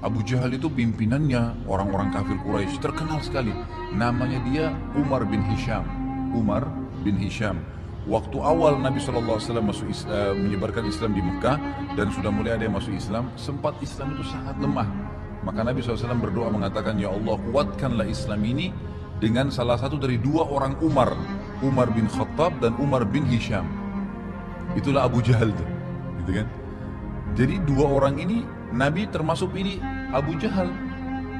Abu Jahal itu pimpinannya orang-orang kafir Quraisy, terkenal sekali. Namanya dia Umar bin Hisham. Umar bin Hisham. Waktu awal Nabi SAW menyebarkan Islam di Mekah dan sudah mulai ada yang masuk Islam, sempat Islam itu sangat lemah. Maka Nabi SAW berdoa mengatakan, ya Allah, kuatkanlah Islam ini dengan salah satu dari dua orang Umar, Umar bin Khattab dan Umar bin Hisham. Itulah Abu Jahal tuh, gitu kan? Jadi dua orang ini, Nabi termasuk pilih Abu Jahal.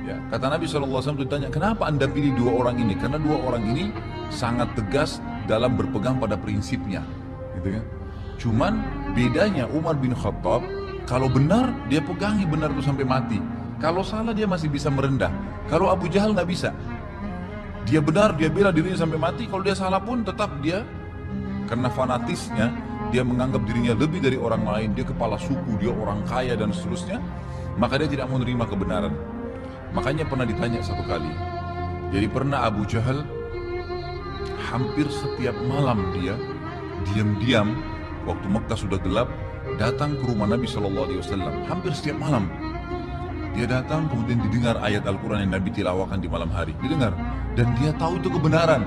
Ya, kata Nabi SAW ditanya, kenapa anda pilih dua orang ini? Karena dua orang ini sangat tegas dalam berpegang pada prinsipnya, gitu kan? Cuman bedanya Umar bin Khattab, kalau benar dia pegangi benar itu sampai mati. Kalau salah dia masih bisa merendah. Kalau Abu Jahal nggak bisa. Dia benar, dia bela dirinya sampai mati. Kalau dia salah pun tetap dia, karena fanatisnya, dia menganggap dirinya lebih dari orang lain. Dia kepala suku, dia orang kaya dan seterusnya. Maka dia tidak menerima kebenaran. Makanya pernah ditanya satu kali. Jadi pernah Abu Jahal hampir setiap malam dia diam-diam waktu Mekah sudah gelap datang ke rumah Nabi SAW. Hampir setiap malam. Dia datang, kemudian didengar ayat Al-Quran yang Nabi tilawakan di malam hari. Didengar. Dan dia tahu itu kebenaran.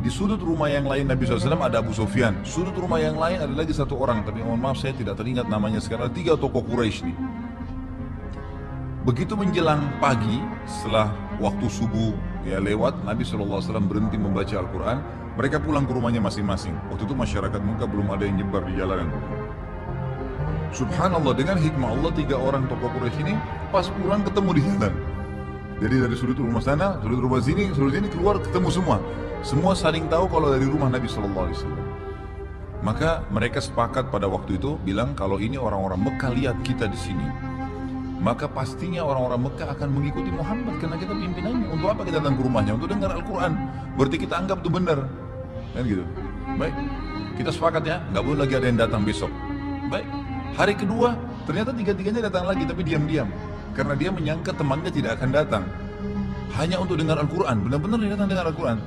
Di sudut rumah yang lain Nabi SAW ada Abu Sufyan. Sudut rumah yang lain ada lagi satu orang. Tapi mohon maaf saya tidak teringat namanya sekarang. 3 tokoh Quraisy nih. Begitu menjelang pagi, setelah waktu subuh ya lewat, Nabi SAW berhenti membaca Al-Quran. Mereka pulang ke rumahnya masing-masing. Waktu itu masyarakat Mekah belum ada yang nyebar di jalanan. Subhanallah, dengan hikmah Allah 3 orang tokoh Quraisy ini pas pulang ketemu di jalan. Jadi dari sudut rumah sana, sudut rumah sini, sudut sini keluar ketemu semua. Semua saling tahu kalau dari rumah Nabi SAW. Maka mereka sepakat pada waktu itu bilang kalau ini orang-orang Mekah lihat kita di sini, maka pastinya orang-orang Mekah akan mengikuti Muhammad karena kita pimpinannya. Untuk apa kita datang ke rumahnya? Untuk dengar Al-Quran. Berarti kita anggap itu benar. Kan gitu. Baik, kita sepakat ya, nggak boleh lagi ada yang datang besok. Baik. Hari kedua, ternyata 3-3-nya datang lagi, tapi diam-diam. Karena dia menyangka temannya tidak akan datang. Hanya untuk dengar Al-Quran, benar-benar dia datang dengar Al-Quran.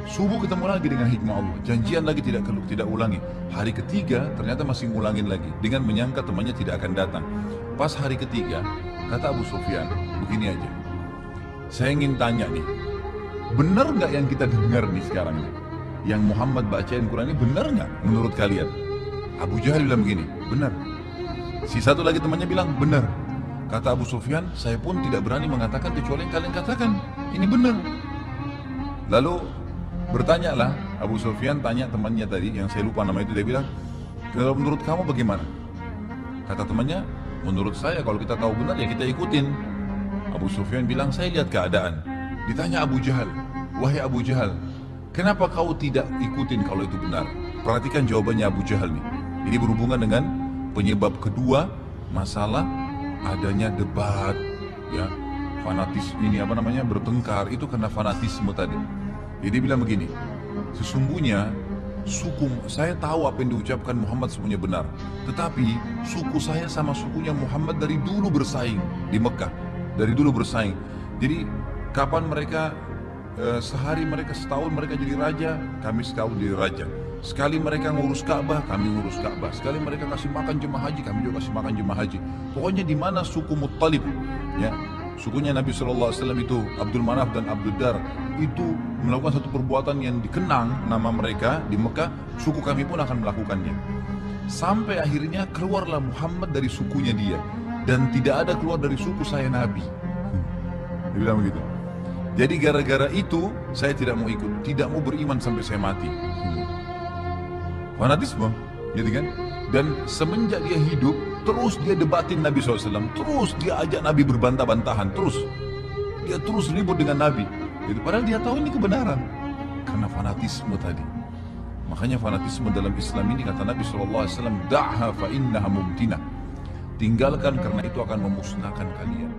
Subuh ketemu lagi dengan hikmah Allah. Janjian lagi tidak ulangi. Hari ketiga, ternyata masih ngulangin lagi. Dengan menyangka temannya tidak akan datang. Pas hari ketiga, kata Abu Sufyan, begini aja. Saya ingin tanya nih, benar nggak yang kita dengar nih sekarang nih? Yang Muhammad bacain Quran ini benar nggak menurut kalian? Abu Jahal bilang begini, benar. Si satu lagi temannya bilang, benar. Kata Abu Sufyan, saya pun tidak berani mengatakan kecuali yang kalian katakan. Ini benar. Lalu bertanyalah, Abu Sufyan tanya temannya tadi, yang saya lupa nama itu, dia bilang, kalau menurut kamu bagaimana? Kata temannya, menurut saya kalau kita tahu benar ya kita ikutin. Abu Sufyan bilang, saya lihat keadaan. Ditanya Abu Jahal, wahai Abu Jahal, kenapa kau tidak ikutin kalau itu benar? Perhatikan jawabannya Abu Jahal nih. Ini berhubungan dengan penyebab kedua masalah adanya debat, ya, fanatisme ini bertengkar itu karena fanatisme tadi. Jadi dia bilang begini, sesungguhnya saya tahu apa yang diucapkan Muhammad semuanya benar, tetapi suku saya sama sukunya Muhammad dari dulu bersaing di Mekah, dari dulu bersaing. Jadi kapan mereka sehari mereka setahun mereka jadi raja, kami setahun jadi raja. Sekali mereka ngurus Ka'bah, kami ngurus Ka'bah. Sekali mereka kasih makan jemaah haji, kami juga kasih makan jemaah haji. Pokoknya di mana suku Muttalib, ya, sukunya Nabi SAW itu Abdul Manaf dan Abdul Dar itu melakukan satu perbuatan yang dikenang nama mereka di Mekah, suku kami pun akan melakukannya. Sampai akhirnya keluarlah Muhammad dari sukunya dia, dan tidak ada keluar dari suku saya Nabi. Dia bilang begitu. Jadi gara-gara itu saya tidak mau ikut, tidak mau beriman sampai saya mati. Fanatisme, gitu kan? Dan semenjak dia hidup, terus dia debatin Nabi SAW, terus dia ajak Nabi berbantah-bantahan, terus dia terus ribut dengan Nabi. Gitu. Padahal dia tahu ini kebenaran, karena fanatisme tadi. Makanya fanatisme dalam Islam ini kata Nabi SAW, da'ha fa innaha mumtinah. Tinggalkan karena itu akan memusnahkan kalian.